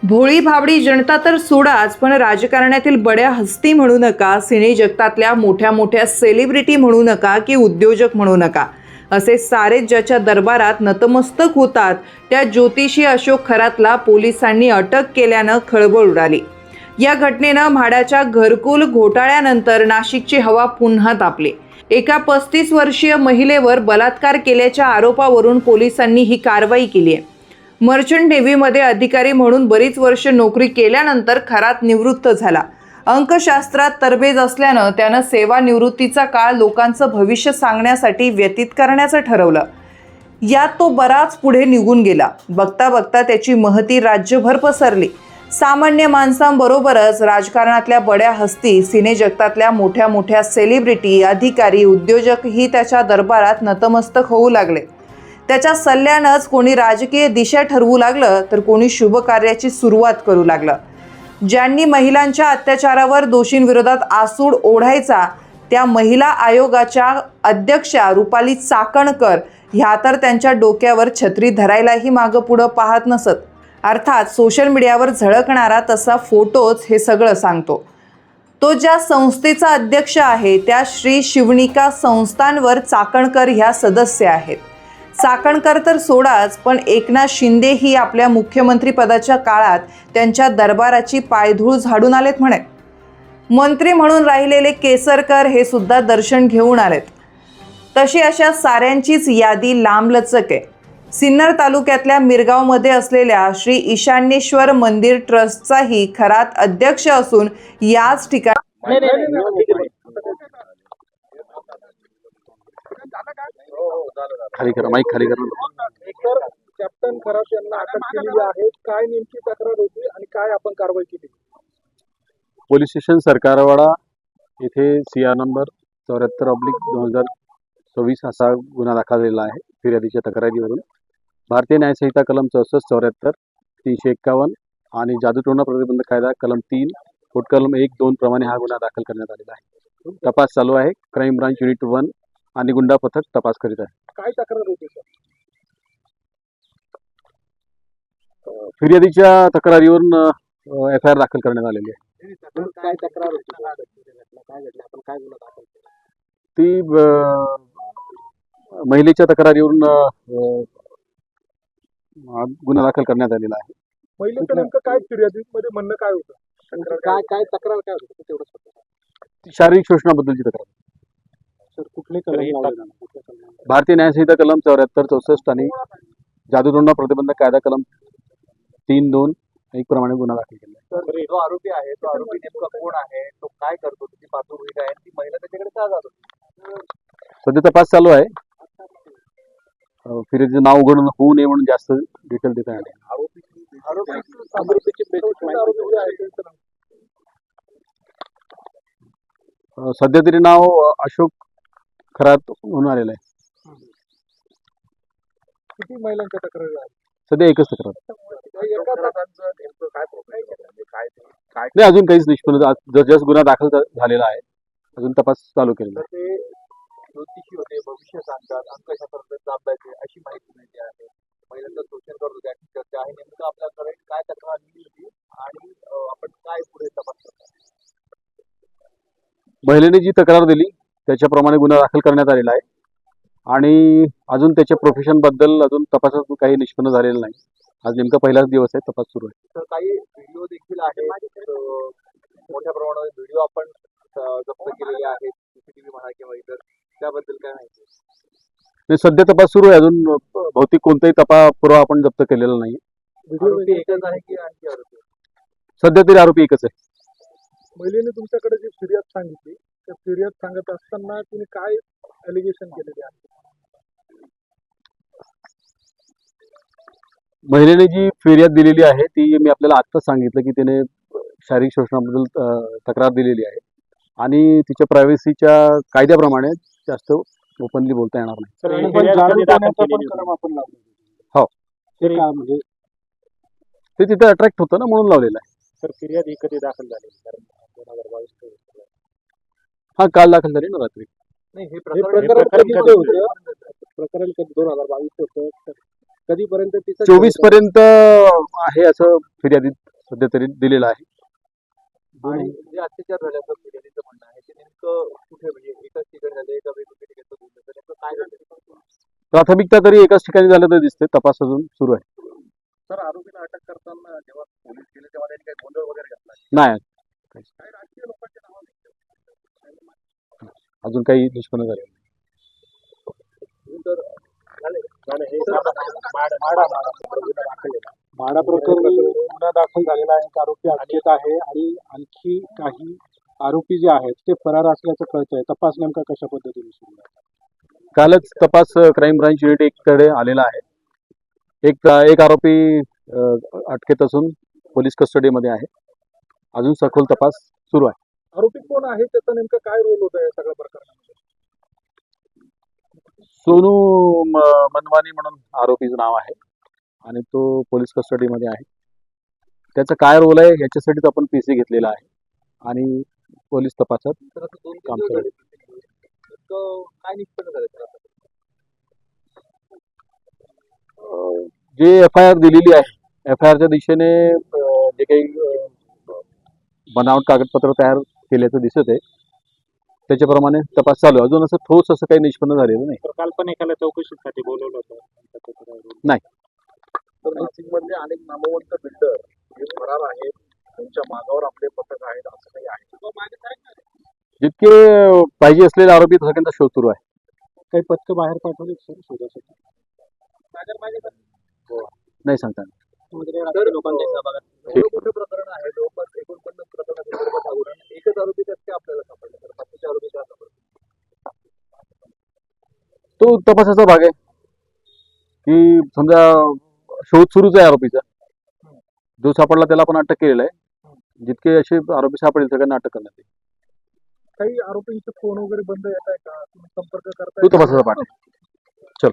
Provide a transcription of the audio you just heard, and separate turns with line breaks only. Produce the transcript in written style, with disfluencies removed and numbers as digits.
भोळी भाबडी जनता तर सोडाच, पण राजकारणातील बड्या हस्ती म्हणू नका, सिने जगतातल्या मोठ्या मोठ्या सेलिब्रिटी म्हणू नका की उद्योजक म्हणू नका, असे सारेच ज्याच्या दरबारात नतमस्तक होतात त्या ज्योतिषी अशोक खरातला पोलिसांनी अटक केल्यानं खळबळ उडाली. या घटनेनं म्हाडाच्या घरकुल घोटाळ्यानंतर नाशिकची हवा पुन्हा तापली. एका 35 वर्षीय महिलेवर बलात्कार केल्याच्या आरोपावरून पोलिसांनी ही कारवाई केली आहे. मर्चंट नेव्हीमध्ये अधिकारी म्हणून बरीच वर्ष नोकरी केल्यानंतर खरात निवृत्त झाला. अंकशास्त्रात तरबेज असल्यानं त्यानं सेवानिवृत्तीचा काळ लोकांचं भविष्य सांगण्यासाठी व्यतीत करण्याचं ठरवलं. यात तो बराच पुढे निघून गेला. बघता बघता त्याची महती राज्यभर पसरली. सामान्य माणसांबरोबरच राजकारणातल्या बड्या हस्ती, सिने जगतातल्या मोठ्या मोठ्या सेलिब्रिटी, अधिकारी, उद्योजकही त्याच्या दरबारात नतमस्तक होऊ लागले. त्याच्या सल्ल्यानंच कोणी राजकीय दिशा ठरवू लागलं, तर कोणी शुभ कार्याची सुरुवात करू लागलं. ज्यांनी महिलांच्या अत्याचारावर दोषींविरोधात आसूड ओढायचा, त्या महिला आयोगाच्या अध्यक्षा रुपाली चाकणकर ह्या तर त्यांच्या डोक्यावर छत्री धरायलाही मागं पुढं पाहत नसत. अर्थात सोशल मीडियावर झळकणारा तसा फोटोच हे सगळं सांगतो. तो ज्या संस्थेचा अध्यक्ष आहे त्या श्री शिवनिका संस्थांवर चाकणकर ह्या सदस्य आहेत. चाकणकर तर सोडाच, पण एकनाथ शिंदेही आपल्या मुख्यमंत्री पदाच्या काळात त्यांच्या दरबाराची पायधूळ झाडून आलेत म्हणे. मंत्री म्हणून राहिलेले केसरकर हे सुद्धा दर्शन घेऊन आलेत. तशी अशा साऱ्यांचीच यादी लांबलचक आहे. सिन्नर तालुक्यातल्या मिरगावमध्ये असलेल्या श्री ईशान्येश्वर मंदिर ट्रस्टचाही खरात अध्यक्ष असून याच ठिकाणी
खाली करा, माईक खाली करा.
तर कॅप्टन खरात यांना अटक केलेली आहे. काय नेमकी तक्रार होती आणि काय आपण कारवाई केली?
पोलीस स्टेशन सरकारवाडा येथे CR नंबर 74/2024 असा गुन्हा दाखल झालेला आहे. फिर्यादीच्या तक्रारीवरून भारतीय न्यायसंहिता कलम 64, 74, 351 आणि जादूटोणा प्रतिबंध कायदा कलम 3, पोटकलम 1, 2 प्रमाणे हा गुन्हा दाखल करण्यात आलेला आहे. तपास चालू आहे. क्राईम ब्रांच युनिट 1 आणि गुंडा पथक तपास करीत आहे.
काय तक्रार होती सर?
फिर्यादीच्या तक्रारीवरून FIR दाखल करण्यात आलेली आहे.
काय तक्रार होती? काय घडलं? आपण काय गुन्हा दाखल केला?
ती महिलेच्या तक्रारीवरून गुन्हा दाखल करण्यात आलेला आहे.
महिलेचं नेमकं काय फिर्यादीमध्ये म्हणणं काय होतं? काय काय तक्रार काय होती तेवढं?
शारीरिक शोषणाबद्दलची तक्रार.
सर कुठले कलम?
भारतीय न्यायसंहिता कलम 74, 64 आणि जादूटोणा प्रतिबंध कायदा कलम 3, 2, 1 प्रमाणे गुन्हा दाखल केला.
तर जो आरोपी आहे तो आरोपी नेमका कोण आहे? तो काय करतो? त्याची पार्श्वभूमी काय आहे? ती महिला त्याच्याकडे का जात होती?
सध्या तपास चालू आहे. फिर्यादीचं नाव उघड होऊ नये म्हणून जास्त डिटेल देता येणार नाही. सध्या तरी नाव अशोक खरात म्हणून आलेलं आहे.
किती महिलांच्या तक्रारी आहेत?
सध्या एकच तक्रार.
काय
नाही, अजून काहीच निष्पन्न. जस्ट गुन्हा दाखल झालेला आहे. अजून तपास चालू केलेला आहे.
ते ज्योतिषी होते, भविष्य सांगतात, अंकशास्त्राचा अभ्यास आहे अशी माहिती मिळते आहे. महिलांचं शोषण करत होते अशी चर्चा आहे. नेमकं आपल्याकडे काय तक्रार दिली होती आणि आपण काय पुढे तपास करतो?
महिलेने जी तक्रार दिली त्याच्याप्रमाणे गुन्हा दाखल करण्यात आलेला आहे आणि अजून त्याच्या प्रोफेशन बद्दल अजून तपासात काही निष्पन्न झालेलं नाही. आज नेमका पहिलाच दिवस आहे. तपास सुरू आहे.
तर काही व्हिडिओ देखील आहेत. मोठ्या प्रमाणात व्हिडिओ आपण जप्त केलेले आहेत. CCTV म्हणा किंवा इतर, त्याबद्दल काय माहिती?
नाही, सध्या तपास सुरू आहे. अजून भौतिक कोणताही पुरावा आपण जप्त केलेला नाही.
आरोपी एकच आहे की आणखी आरोपी?
सध्या तरी आरोपी एकच आहे.
महिलेने तुमच्याकडे जी फिर्याद सांगितली, त्या फिर्याद सांगत असताना तिने काय एलिगेशन केलेले आहे?
महिलेने जी फिर्याद दिलेली आहे ती मी आपल्याला आत्ताच सांगितलं की तिने शारीरिक शोषणाबद्दल तक्रार दिलेली आहे आणि तिच्या प्रायव्हसीच्या कायद्याप्रमाणे जास्त ओपनली बोलता येणार नाही. हो, ते तिथे अट्रॅक्ट होतं ना म्हणून लावलेलं आहे.
तर फिर्याद ही कधी दाखल झाली? कारण 2022
हा, काल दाखल झाली ना रात्री.
नाही, हे प्रकरण कधी होतं? प्रकरण कधी 2022 होतं? कधीपर्यंत तिचं
24 पर्यंत आहे असं फिर्यादीत सध्या तरी दिलेलं आहे.
आणि जे अत्याचार झाल्याचं फिर्यादीचं म्हणणं आहे ते नेमकं कुठे म्हणजे एकाच ठिकाणी झाले एका वेगवेगळ्या ठिकाणी बोललं तर नेमकं काय झालं?
प्राथमिकता तरी एकाच ठिकाणी झालं तर दिसते. तपास अजून सुरू आहे.
सर आरोपीला अटक करताना जेव्हा पोलीस गेले तेव्हा त्यांनी काही गोंधळ वगैरे घातला
नाही,
काही राजकीय लोकांच्या नावाने
अजून काही निष्पन्न झालं नाही.
तर झाले हे
म्हाडा प्रकरणी गुन्हा दाखल झालेला आहे. एक आरोपी अटकेत आहे आणि आणखी काही आरोपी जे आहेत ते फरार असल्याचं कळत आहे. तपास नेमका कशा पद्धतीने सुरू आहे?
कालच तपास क्राईम ब्रांच युनिट 1 कडे आलेला आहे. एक आरोपी अटकेत असून पोलीस कस्टडीमध्ये आहे. अजून सखोल तपास सुरू आहे.
आरोपी कोण आहे त्याचा नेमकं काय रोल होता या सगळ्या प्रकरणामध्ये?
सोनू मनवानी म्हणून आरोपीचं नाव आहे आणि तो पोलीस कस्टडीमध्ये आहे. त्याचा काय रोल आहे याच्यासाठीच आपण पीसी घेतलेला आहे आणि पोलीस तपासात
तर आता 2-3
काम
दिवस
सुरू
झाले नेमकं काय निष्पन्न झालं त्याला?
जे FIR दिलेली आहे FIRच्या दिशेने जे काही बनावट कागदपत्र तयार केल्याचं दिसत आहे त्याच्याप्रमाणे तपास चालू आहे. अजून असं ठोस असं काही निष्पन्न झालेलं नाही.
तर काल पण एकाला चौकशीसाठी बोलवलं होतं.
नाही.
तर नाशिकमधले अनेक नामवंत बिल्डर हे फरार आहेत त्यांच्या मागावर आपले पथक आहेत असं काही आहे?
जितके पाहिजे असलेले आरोपी सगळ्यांचा शोध सुरू आहे.
काही पथकं बाहेर पाठवले सर शोधासाठी?
नाही सांगता येणार.
एवढं मोठं प्रकरण आहे जवळपास 49 प्रकरणात एकच आरोपी त्यात आपल्याला सापडले तर बाकीचे आरोपी काय सापडले?
तो तपासाचा भाग आहे की समजा शोध सुरूच आहे आरोपीचा. जो सापडला त्याला आपण अटक केलेला आहे. जितके असे आरोपी सापडेल सगळ्यांना अटक करण्यात येईल.
काही आरोपींचे फोन वगैरे बंद येत आहे का? तुम्ही संपर्क
तो
करताय?
तपासाचा पाठ आहे.